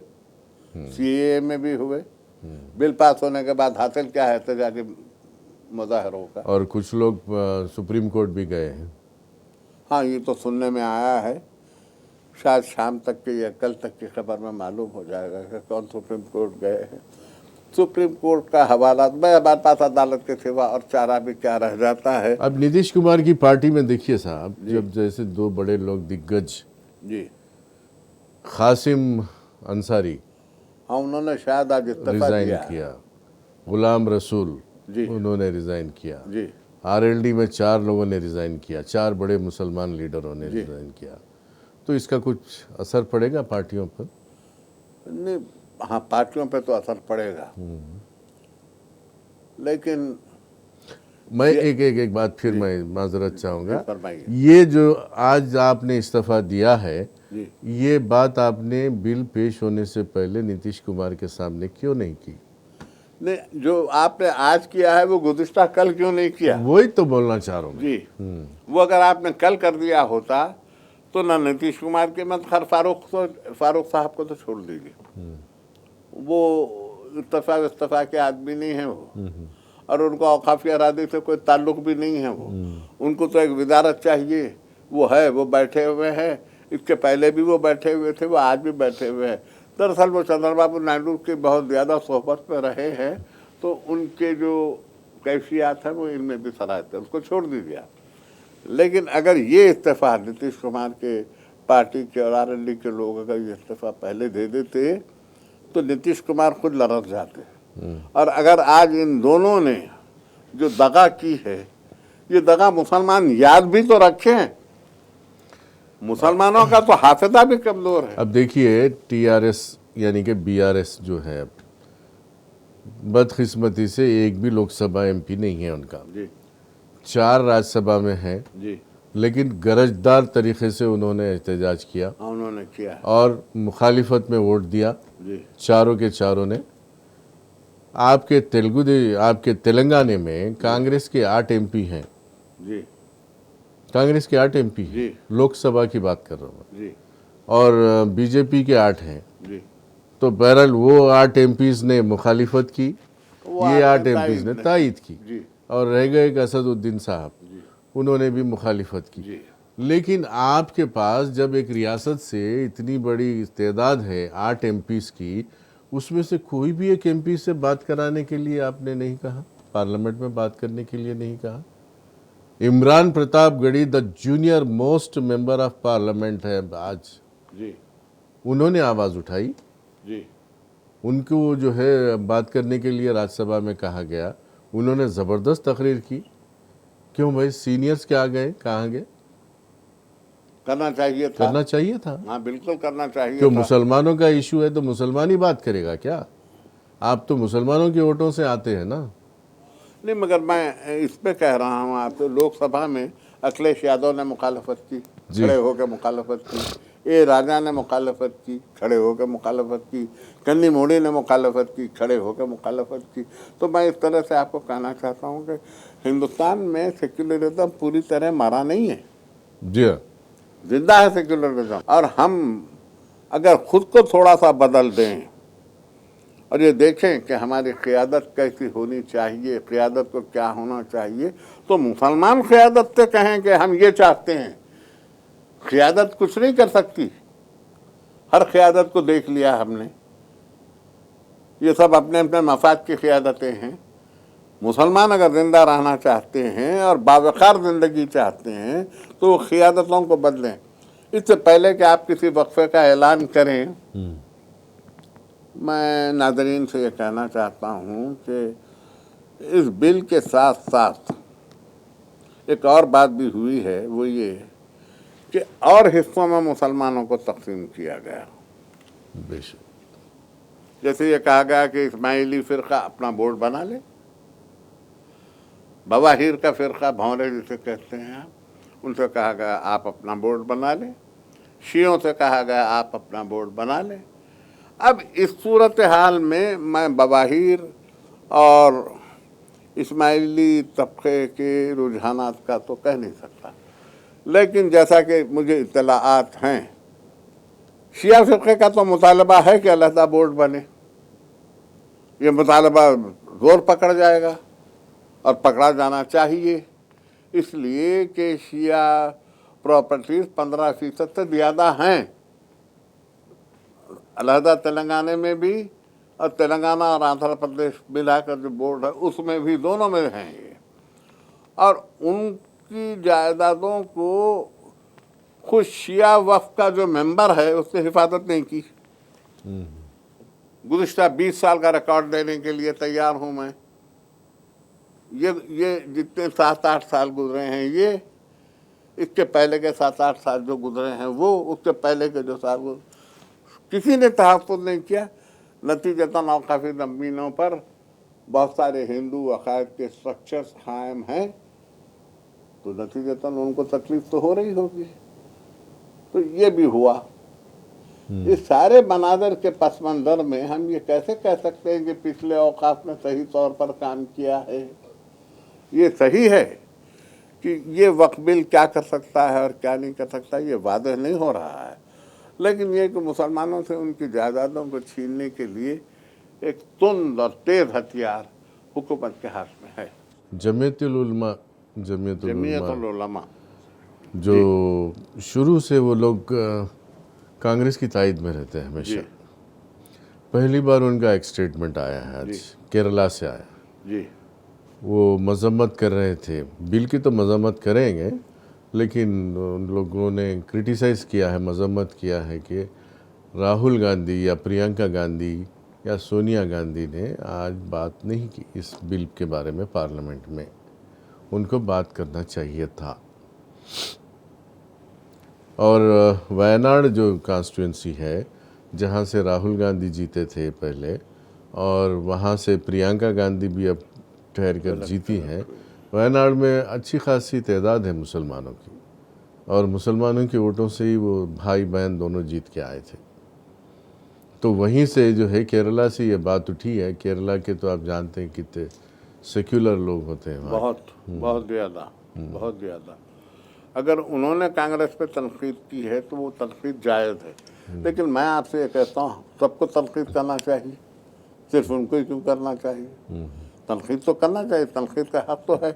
CAA में भी हुए, बिल पास होने के बाद हासिल क्या है एहतजाजी मुजाहरों का। और कुछ लोग सुप्रीम कोर्ट भी गए हैं। हाँ, ये तो सुनने में आया है, शायद शाम तक की या कल तक की खबर में मालूम हो जाएगा कि कौन सुप्रीम कोर्ट गए हैं। सुप्रीम कोर्ट का हवाला मैं हमारे पास अदालत के सिवा और चारा भी क्या रह जाता है। अब नीतीश कुमार की पार्टी में देखिए साहब, जब जैसे दो बड़े लोग दिग्गज जी, कासिम अंसारी हाँ, उन्होंने शायद आज इस्तीफा रिजाइन दिया किया, गुलाम रसूल जी, उन्होंने रिजाइन किया, जी, आरएलडी में 4 लोगों ने रिजाइन किया, 4 बड़े मुसलमान लीडरों ने रिजाइन किया। तो इसका कुछ असर पड़ेगा पार्टियों पर? नहीं, हाँ, पार्टियों पे तो असर पड़ेगा, लेकिन मैं एक बात फिर मैं माजरत चाहूँगा। फरमाइए। ये जो आज आपने इस्तीफा दिया है, जी, ये बात आपने बिल पेश होने से पहले नीतीश कुमार के सामने क्यों नहीं की? नहीं, जो आपने आज किया है वो गुज़िश्ता कल क्यों नहीं किया? वही तो बोलना चाह रहा हूँ। जी, वो अगर आपने कल कर दिया होता तो ना नीतीश कुमार के मत खैर फारूक साहब को तो छोड़ दीजिए, वो इस्तीफा के आदमी नहीं है वो, और उनको औकाफी अरादी से कोई ताल्लुक भी नहीं है वो। उनको तो एक वजारत चाहिए, वो है, वो बैठे हुए हैं, इसके पहले भी वो बैठे हुए थे, वो आज भी बैठे हुए हैं। दरअसल वो चंद्रबाबू नायडू की बहुत ज़्यादा सोहबत में रहे हैं, तो उनके जो कैफियत है वो इनमें भी सराहते हैं, उसको छोड़ दीजिए आप। लेकिन अगर ये इस्तीफा नीतीश कुमार के पार्टी के और आरएलडी के लोग अगर ये इस्तीफा पहले दे देते तो नीतीश कुमार खुद लड़क जाते। और अगर आज इन दोनों ने जो दगा की है, ये दगा मुसलमान याद भी तो रखें, मुसलमानों का तो हाफिजा भी कमजोर है। अब देखिए टीआरएस यानी कि बीआरएस जो है, बदकिस्मती से एक भी लोकसभा एमपी नहीं है उनका, जी, 4 राज्यसभा में है, जी, लेकिन गरजदार तरीके से उन्होंने एहतजाज किया हाँ, उन्होंने किया है। और मुखालिफत में वोट दिया, जी, चारों के चारों ने। आपके तेलंगाना में कांग्रेस के 8 एमपी हैं, जी, कांग्रेस के 8 एमपी जी, हैं, लोकसभा की बात कर रहा हूँ मैं, जी, और बीजेपी के 8 हैं। जी, तो बहरहाल वो 8 एमपीज ने मुखालिफत की, वो ये 8 तायद एमपीज ने ने- तायद की, जी, और रह गए एक असदुद्दीन साहब, जी, उन्होंने भी मुखालिफत की। जी, लेकिन आपके पास जब एक रियासत से इतनी बड़ी तादाद है 8 एमपीज की, उसमें से कोई भी एक एमपी से बात कराने के लिए आपने नहीं कहा, पार्लियामेंट में बात करने के लिए नहीं कहा। Imran Pratapgarhi the junior most member of parliament है आज, जी, उन्होंने आवाज़ उठाई, जी, उनको जो है बात करने के लिए राज्यसभा में कहा गया, उन्होंने ज़बरदस्त तकरीर की। क्यों भाई, सीनियर्स क्या गए, कहाँ गए? करना चाहिए था, करना चाहिए था। हाँ, बिल्कुल करना चाहिए क्यों, था। मुसलमानों का इशू है तो मुसलमान ही बात करेगा क्या? आप तो मुसलमानों के वोटों से आते हैं ना। नहीं, मगर मैं इस पे कह रहा हूँ, आप लोकसभा में अखिलेश यादव ने मुखालफत की, खड़े होकर मुखालफत की, ए राजा ने मुखालफत की, खड़े होकर मुखालफत की, कन्नी मोड़ी ने मुखालफत की, खड़े होकर मुखालफत की। तो मैं इस तरह से आपको कहना चाहता हूँ कि हिंदुस्तान में सेक्युलरिज्म पूरी तरह मरा नहीं है, जी हाँ, जिंदा है सेक्युलरिज्म। और हम अगर खुद को थोड़ा सा बदल दें और ये देखें कि हमारी क़यादत कैसी होनी चाहिए, क़यादत को क्या होना चाहिए, तो मुसलमान क़यादत से कहें कि हम ये चाहते हैं। क़यादत कुछ नहीं कर सकती, हर क़यादत को देख लिया हमने, ये सब अपने अपने मफाद की क़यादतें हैं। मुसलमान अगर ज़िंदा रहना चाहते हैं और बावकार ज़िंदगी चाहते हैं तो क़यादतों को बदलें। इससे पहले कि आप किसी वक्फे का ऐलान करें, मैं नाज़रीन से ये कहना चाहता हूँ कि इस बिल के साथ साथ एक और बात भी हुई है, वो ये कि और हिस्सों में मुसलमानों को तकसीम किया गया। बेशक। जैसे ये कहा गया कि इस्माइली फ़िरका अपना बोर्ड बना ले, बवाहिर का फ़िरका, भौरे जिसे कहते हैं आप, उनसे कहा गया आप अपना बोर्ड बना लें, शियों से कहा गया आप अपना बोर्ड बना लें। अब इस सूरत हाल में मैं बवाहिर और इस्माइली तबके के रुझानात का तो कह नहीं सकता, लेकिन जैसा कि मुझे इत्तलाआत हैं, शिया फ़िरक़े का तो मुतालबा है कि अलहदा बोर्ड बने, ये मुतालबा जोर पकड़ जाएगा और पकड़ा जाना चाहिए, इसलिए कि शिया प्रॉपर्टीज 15% से ज़्यादा हैं अलहदा तेलंगाना में भी, और तेलंगाना और आंध्र प्रदेश मिलाकर जो बोर्ड है उसमें भी, दोनों में हैं ये। और उनकी जायदादों को खुद शिया वक्फ का जो मेंबर है उसने हिफाजत नहीं की। गुज़िश्ता 20 साल का रिकॉर्ड देने के लिए तैयार हूं मैं। ये जितने 7-8 साल गुजरे हैं, ये इसके पहले के 7-8 साल जो गुजरे हैं वो, उसके पहले के जो साल गुजरे, किसी ने तहफ़्फ़ुज़ नहीं किया। नतीजतन औक़ाफ़ी ज़मीनों पर बहुत सारे हिंदू अक़ायद के स्ट्रक्चर्स कायम हैं, तो नतीजतन उनको तकलीफ तो हो रही होगी। तो ये भी हुआ। इस सारे मनाज़र के पस मंज़र में हम ये कैसे कह सकते हैं कि पिछले औक़ाफ़ ने सही तौर पर काम किया है? ये सही है कि ये वक्फ बिल क्या कर सकता है और क्या नहीं कर सकता, ये वाज़ेह नहीं हो रहा है। लेकिन ये कि मुसलमानों से उनकी जायदादों को छीनने के लिए एक तुंद और तेज़ हथियार हुकूमत के हाथ में है। जमीयतुल उलमा जमीयतुल-उलमा जो शुरू से वो लोग कांग्रेस की तायद में रहते हैं हमेशा। पहली बार उनका एक स्टेटमेंट आया है आज, केरला से आया जी। वो मजम्मत कर रहे थे, बिल की तो मजम्मत करेंगे, लेकिन उन लोगों ने क्रिटिसाइज़ किया है, मजम्मत किया है कि राहुल गांधी या प्रियंका गांधी या सोनिया गांधी ने आज बात नहीं की इस बिल के बारे में पार्लियामेंट में, उनको बात करना चाहिए था। और वायनाड जो कॉन्स्टिट्यूंसी है जहाँ से राहुल गांधी जीते थे पहले, और वहाँ से प्रियंका गांधी भी अब ठहर कर जीती हैं, वायनाड में अच्छी खासी तादाद है मुसलमानों की, और मुसलमानों के वोटों से ही वो भाई बहन दोनों जीत के आए थे। तो वहीं से जो है केरला से ये बात उठी है। केरला के तो आप जानते हैं कितने सेक्युलर लोग होते हैं वहाँ। बहुत ज़्यादा। अगर उन्होंने कांग्रेस पे तनकीद की है तो वो तनकीद जायज़ है, लेकिन मैं आपसे ये कहता हूँ सबको तनकीद करना चाहिए, सिर्फ उनको ही क्यों करना चाहिए? तनकीद तो करना चाहिए, तनकीद का हक़ तो है।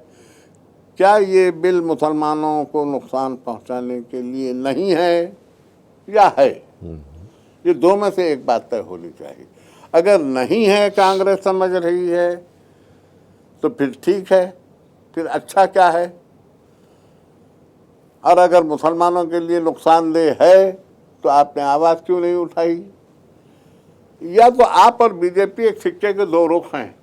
क्या ये बिल मुसलमानों को नुकसान पहुँचाने के लिए नहीं है या है? ये दो में से एक बात तय होनी चाहिए। अगर नहीं है, कांग्रेस समझ रही है, तो फिर ठीक है, फिर अच्छा क्या है? और अगर मुसलमानों के लिए नुकसानदेह है तो आपने आवाज़ क्यों नहीं उठाई? या तो आप और बीजेपी एक सिक्के के दो रुख हैं,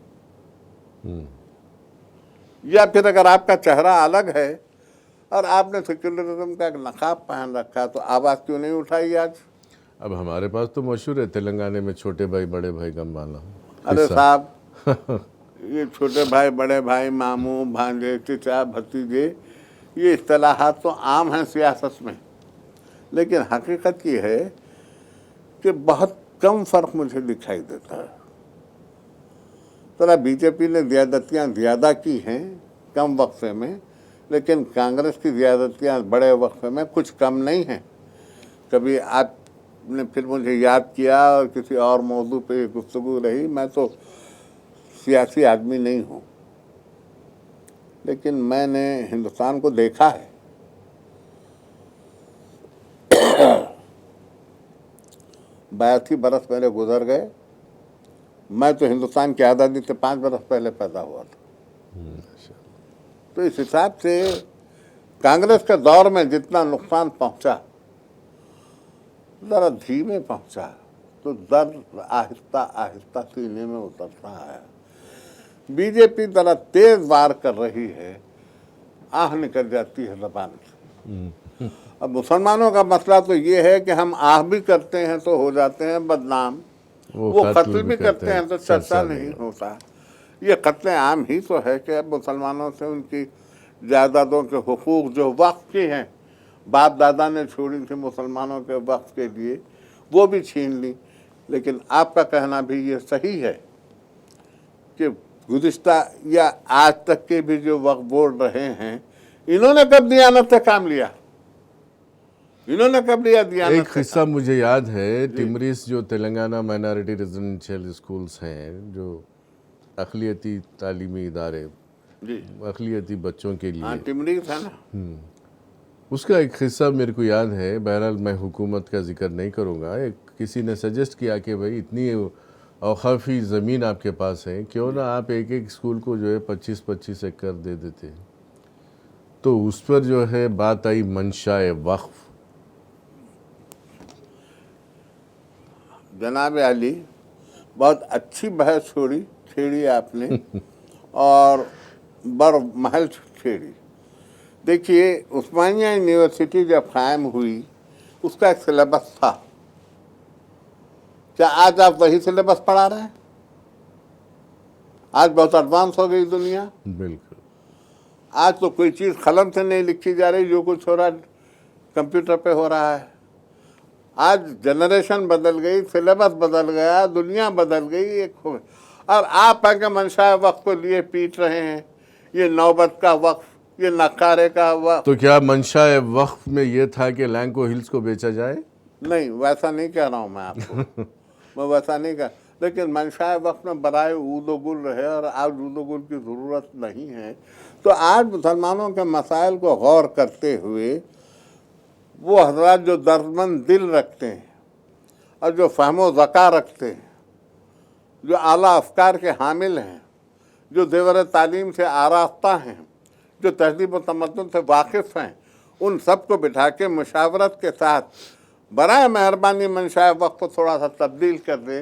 या फिर अगर आपका चेहरा अलग है और आपने सेक्युलरिज्म का एक नकाब पहन रखा तो आवाज़ क्यों नहीं उठाई आज? अब हमारे पास तो मशहूर है तेलंगाना में छोटे भाई बड़े भाई गम वाला। अरे साहब, ये छोटे भाई बड़े भाई, मामू भांजे चचा भतीजे, ये इस्तिलाहात तो आम हैं सियासत में, लेकिन हकीकत ये है कि बहुत कम फ़र्क मुझे दिखाई देता है। तो बीजेपी ने ज़्यादतियाँ ज़्यादा की हैं कम वक्फे में, लेकिन कांग्रेस की ज़्यादतियाँ बड़े वक्फे में कुछ कम नहीं हैं। कभी आपने फिर मुझे याद किया और किसी और मौजू पे गुफ्तगू रही, मैं तो सियासी आदमी नहीं हूँ, लेकिन मैंने हिंदुस्तान को देखा है। 82 बरस मेरे गुजर गए। मैं तो हिंदुस्तान की आज़ादी से 5 बरस पहले पैदा हुआ था। तो इस हिसाब से कांग्रेस के दौर में जितना नुकसान पहुंचा, ज़रा धीमे पहुंचा, तो दर्द आहिस्ता आहिस्ता सीने में उतरता है। बीजेपी ज़रा तेज वार कर रही है, आह निकल जाती है ज़बान से। अब मुसलमानों का मसला तो ये है कि हम आह भी करते हैं तो हो जाते हैं बदनाम, वो कत्ल भी करते हैं तो चर्चा नहीं होता। ये कत्ल आम ही तो है कि अब मुसलमानों से उनकी जायदादों के हुकूक जो वक्फ की हैं, बाप दादा ने छोड़ी थी मुसलमानों के वक्फ के लिए, वो भी छीन ली। लेकिन आपका कहना भी ये सही है कि गुज़िश्ता या आज तक के भी जो वक्फ बोर्ड रहे हैं, इन्होंने कब दियानत से काम लिया? इन्होंने कब लिया दिया? एक किस्सा मुझे याद है, टिमरिस जो तेलंगाना माइनॉरिटी रेजिडेंशियल स्कूल्स हैं, जो अक़लियती तालीमी इदारे, जी अक़लियती बच्चों के हाँ, लिए, टिमरीज है ना। उसका एक किस्सा मेरे को याद है। बहरहाल मैं हुकूमत का जिक्र नहीं करूँगा। एक किसी ने सजेस्ट किया कि भाई इतनी औकाफ़ी ज़मीन आपके पास है, क्यों ना आप एक एक स्कूल को जो है 25-25 एकड़ दे देते हैं। तो उस पर जो है बात आई मंशाए वक्फ। जनाब अली, बहुत अच्छी बहस छेड़ी आपने और बड़ महल छेड़ी। देखिए, उस्मानिया यूनिवर्सिटी जब कायम हुई उसका एक सिलेबस था। क्या आज आप वही सिलेबस पढ़ा रहे हैं? आज बहुत एडवांस हो गई दुनिया। बिल्कुल। आज तो कोई चीज़ कलम से नहीं लिखी जा रही, जो कुछ हो रहा कंप्यूटर पे हो रहा है। आज जनरेशन बदल गई, सिलेबस बदल गया, दुनिया बदल गई। और आप है कि मंशा वक्फ को लिए पीट रहे हैं। ये नौबत का वक्फ, ये नकारे का वक्फ। तो क्या मंशाए वक्फ में ये था कि लैंको हिल्स को बेचा जाए? नहीं, वैसा नहीं कह रहा हूँ मैं आपको। मैं वैसा नहीं कह, लेकिन मंशा वक्फ में बराए ऊद-ओ-गुल रहे और आज ऊद-ओ-गुल की ज़रूरत नहीं है। तो आज मुसलमानों के मसाइल को गौर करते हुए वो हजरात जो दर्दमंद दिल रखते हैं और जो फ़हमो ज़का रखते हैं, जो आला अफकार के हामिल हैं, जो देवर तालीम से आरास्ता हैं, जो तहज़ीब व तमद्दुन से वाकिफ़ हैं, उन सब को बिठा के मुशावरत के साथ बराए मेहरबानी मंशा वक्फ को थोड़ा सा तब्दील कर दे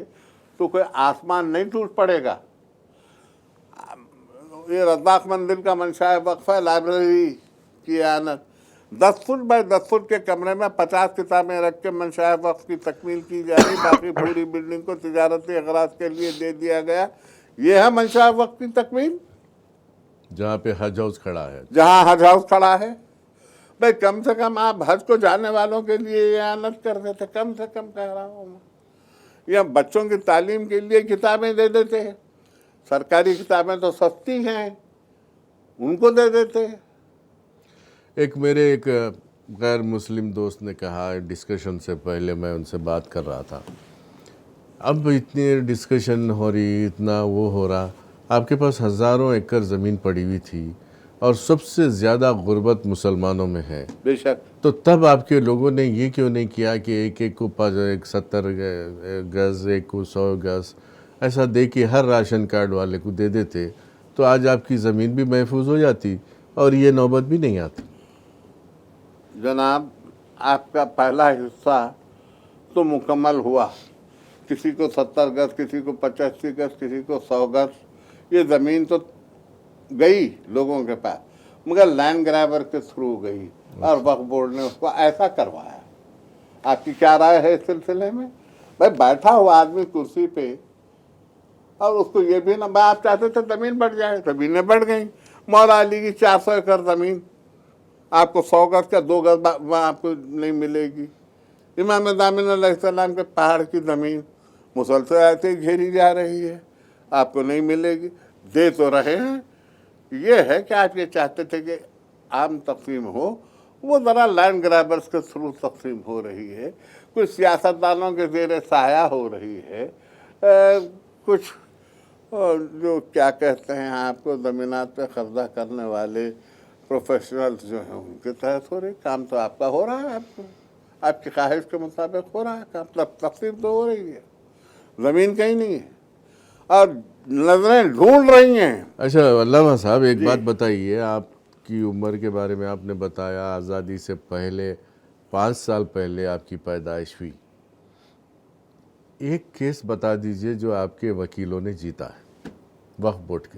तो कोई आसमान नहीं टूट पड़ेगा। ये रज़ाक मंदिर का मंशा वक्फ है, लाइब्रेरी की आनत 10 फुट बाय 10 फुट के कमरे में 50 किताबें रख के मंशा वक्फ की तकमील की जा रही। बाकी पूरी बिल्डिंग को तिजारती अगराज के लिए दे दिया गया। ये है मंशा वक्फ की तकमील। जहाँ पे हज हाउस खड़ा है, जहाँ हज हाउस खड़ा है, भाई कम से कम आप हज को जाने वालों के लिए ये आनत कर देते। कम से कम कह रहा हूँ मैं। या बच्चों की तालीम के लिए किताबें दे देते हैं। सरकारी किताबें तो सस्ती हैं, उनको दे देते हैं। एक मेरे एक गैर मुस्लिम दोस्त ने कहा, डिस्कशन से पहले मैं उनसे बात कर रहा था, अब इतनी डिस्कशन हो रही, इतना वो हो रहा, आपके पास हज़ारों एकड़ ज़मीन पड़ी हुई थी और सबसे ज़्यादा गुर्बत मुसलमानों में है। बेशक। तो तब आपके लोगों ने ये क्यों नहीं किया कि एक एक को 70 गज़, एक को 100 गज़ ऐसा दे के हर राशन कार्ड वाले को दे देते, तो आज आपकी ज़मीन भी महफूज हो जाती और ये नौबत भी नहीं आती। जनाब, आपका पहला हिस्सा तो मुकम्मल हुआ। किसी को 70 गज़, किसी को 85 गज़, किसी को 100 गज़, ये ज़मीन तो गई लोगों के पास, मगर लैंड ग्रैबर के थ्रू गई और वक्फ बोर्ड ने उसको ऐसा करवाया। आपकी क्या राय है इस सिलसिले में? भाई बैठा हुआ आदमी कुर्सी पे और उसको ये भी ना, आप चाहते थे ज़मीन बढ़ जाए, ज़मीनें बढ़ गई। मौला अली की 400 एकड़ ज़मीन आपको 100 गज़ का 2 गज़ आपको नहीं मिलेगी। इमाम दामिन अलैहिस्सलाम के पहाड़ की ज़मीन मुसलसल ऐसे ही घेरी जा रही है, आपको नहीं मिलेगी। दे तो रहे हैं। ये है कि आप ये चाहते थे कि आम तकसीम हो, वो ज़रा लैंड ग्रैबर्स के थ्रू तकसीम हो रही है, कुछ सियासतदानों के ज़ेर साया हो रही है, कुछ जो क्या कहते हैं आपको ज़मीनात पे कब्जा करने वाले प्रोफेशनल्स जो हैं उनके तहत हो रही। काम तो आपका हो रहा है, आपकी ख्वाहिश के मुताबिक हो रहा है काम, तकसीम तो हो रही है, ज़मीन कहीं नहीं है और नजरें ढूंढ रही हैं। अच्छा अल्लामा साहब, एक बात बताइए, आपकी उम्र के बारे में आपने बताया, आज़ादी से पहले 5 साल पहले आपकी पैदाइश हुई। एक केस बता दीजिए जो आपके वकीलों ने जीता है वक्फ बोर्ड के।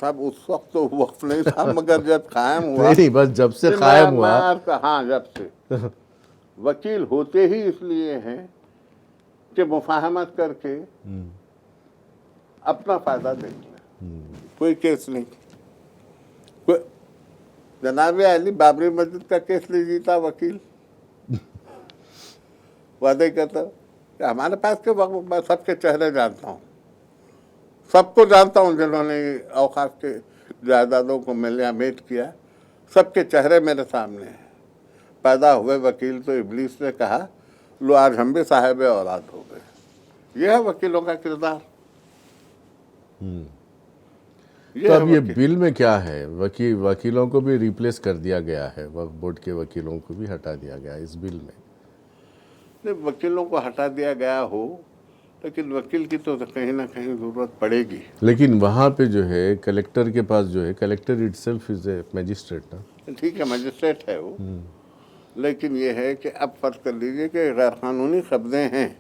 साहब उस वक्त तो वक्फ नहीं था, मगर जब कायम हुआ नहीं, बस जब से कायम हुआ। हाँ, जब से वकील होते ही इसलिए हैं कि मुफाहमत करके अपना फायदा देख लें। कोई केस नहीं। कोई जनाब अली बाबरी मस्जिद का केस नहीं जीता वकील। वादे कहता कि हमारे पास के वक्त मैं सबके चेहरे जानता हूँ, सबको जानता हूँ जिन्होंने औकात के जायदादों को मिलामेट किया, सबके चेहरे मेरे सामने हैं। पैदा हुए वकील तो इब्लीस ने कहा लो आज हम भी साहिब औलाद हो गए। यह है वकीलों का किरदार। तो अब ये बिल में क्या है, वकीलों को भी रिप्लेस कर दिया गया है, वक्फ बोर्ड के वकीलों को भी हटा दिया गया है इस बिल में। नहीं, वकीलों को हटा दिया गया हो, लेकिन वकील की तो कहीं ना कहीं ज़रूरत पड़ेगी। लेकिन वहाँ पे जो है कलेक्टर के पास जो है, collector itself is a magistrate ना। ठीक है, मजिस्ट्रेट है वो, लेकिन ये है कि अब फर्ज कर लीजिए कि गैर कानूनी कब्जे हैं,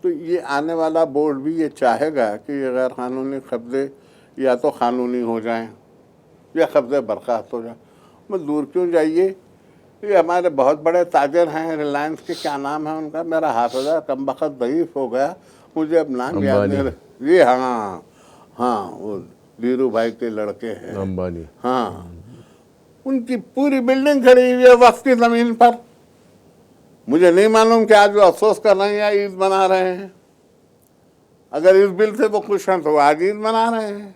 तो ये आने वाला बोर्ड भी ये चाहेगा कि ये गैर कानूनी कब्जे या तो कानूनी हो जाएं या कब्जे बर्खास्त हो जाएं। मैं दूर क्यों जाइए, ये हमारे बहुत बड़े ताजर हैं, रिलायंस के क्या नाम है उनका, मेरा हाफिज़ा कमबख्त दईफ हो गया, मुझे अब नाम याद नहीं। ये हाँ हाँ, वो धीरू भाई के लड़के हैं अंबानी। हाँ, उनकी पूरी बिल्डिंग खड़ी हुई है वक्फ की ज़मीन पर। मुझे नहीं मालूम कि आज वो अफसोस कर रहे हैं या ईद मना रहे हैं। अगर इस बिल से वो खुश हैं तो वो आज ईद मना रहे हैं,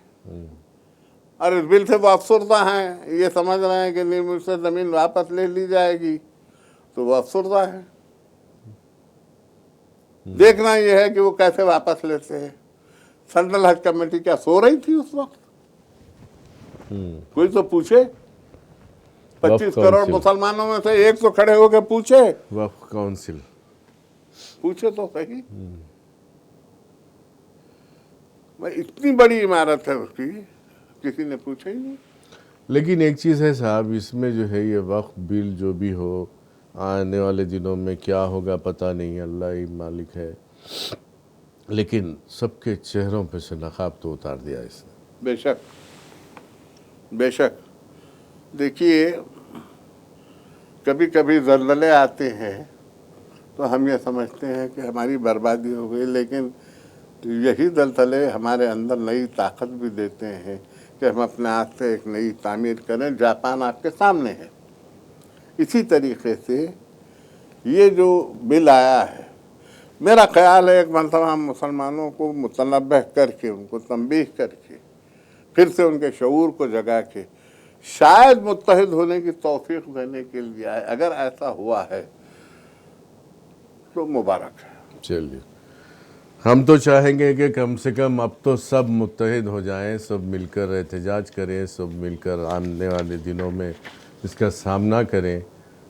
और इस बिल से वो अफसरदा हैं, ये समझ रहे हैं कि नहीं मुझसे ज़मीन वापस ले ली जाएगी, तो वो अफसरदा है। देखना ये है कि वो कैसे वापस लेते हैं। सेंट्रल हज कमेटी क्या सो रही थी उस वक्त? कोई तो पूछे। 25 करोड़ मुसलमानों में से एक तो खड़े होकर पूछे, वक्फ काउंसिल पूछे तो सही। इतनी बड़ी इमारत है उसकी, किसी ने पूछा ही नहीं। लेकिन एक चीज़ है साहब, इसमें जो है ये वक्फ बिल जो भी हो, आने वाले दिनों में क्या होगा पता नहीं, अल्लाह ही मालिक है, लेकिन सबके चेहरों पे से नकाब तो उतार दिया इसने। बेशक बेशक। देखिए, कभी कभी ज़लज़ले आते हैं तो हम ये समझते हैं कि हमारी बर्बादी हो गई, लेकिन यही ज़लज़ले हमारे अंदर नई ताकत भी देते हैं कि हम अपने आप से एक नई तामीर करें। जापान आपके सामने है। इसी तरीके से ये जो बिल आया है, मेरा ख्याल है एक मरतबा हम मुसलमानों को मुतनब्बह करके, उनको तंबीह करके, फिर से उनके शऊर को जगा के शायद मुत्तहिद होने की तौफीक देने के लिए आए। अगर ऐसा हुआ है तो मुबारक है। चलिए, हम तो चाहेंगे कि कम से कम अब तो सब मुत्तहिद हो जाएं, सब मिलकर एहतजाज करें, सब मिलकर आने वाले दिनों में इसका सामना करें।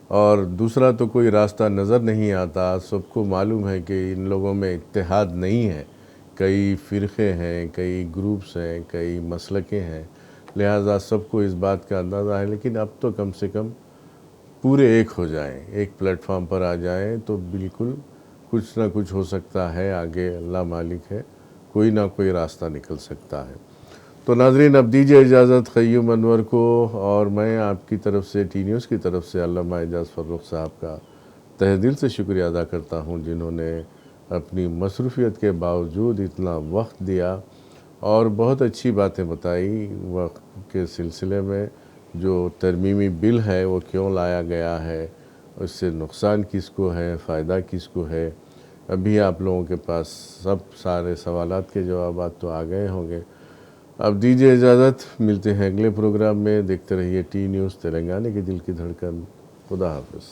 और दूसरा तो कोई रास्ता नज़र नहीं आता। सबको मालूम है कि इन लोगों में इत्तेहाद नहीं है, कई फ़िरक़े हैं, कई ग्रुप्स हैं, कई मसलकें हैं, लिहाजा सबको इस बात का अंदाज़ा है। लेकिन अब तो कम से कम पूरे एक हो जाएं, एक प्लेटफॉर्म पर आ जाएं, तो बिल्कुल कुछ ना कुछ हो सकता है। आगे अल्लाह मालिक है, कोई ना कोई रास्ता निकल सकता है। तो नाज़रीन, अब दीजिए इजाज़त क़य्यूम अनवर को, और मैं आपकी तरफ से, टी न्यूज़ की तरफ से अल्लामा एजाज़ फ़र्रुख साहब का तहे दिल से शुक्रिया अदा करता हूँ, जिन्होंने अपनी मसरूफ़ियत के बावजूद इतना वक्त दिया और बहुत अच्छी बातें बताई वक्त के सिलसिले में। जो तरमीमी बिल है वो क्यों लाया गया है, उससे नुकसान किसको है, फ़ायदा किसको है। अभी आप लोगों के पास सब सारे सवालात के जवाबात तो आ गए होंगे। अब दीजिए इजाज़त, मिलते हैं अगले प्रोग्राम में। देखते रहिए टी न्यूज़, तेलंगाना की दिल की धड़कन। खुदा हाफ़िज़।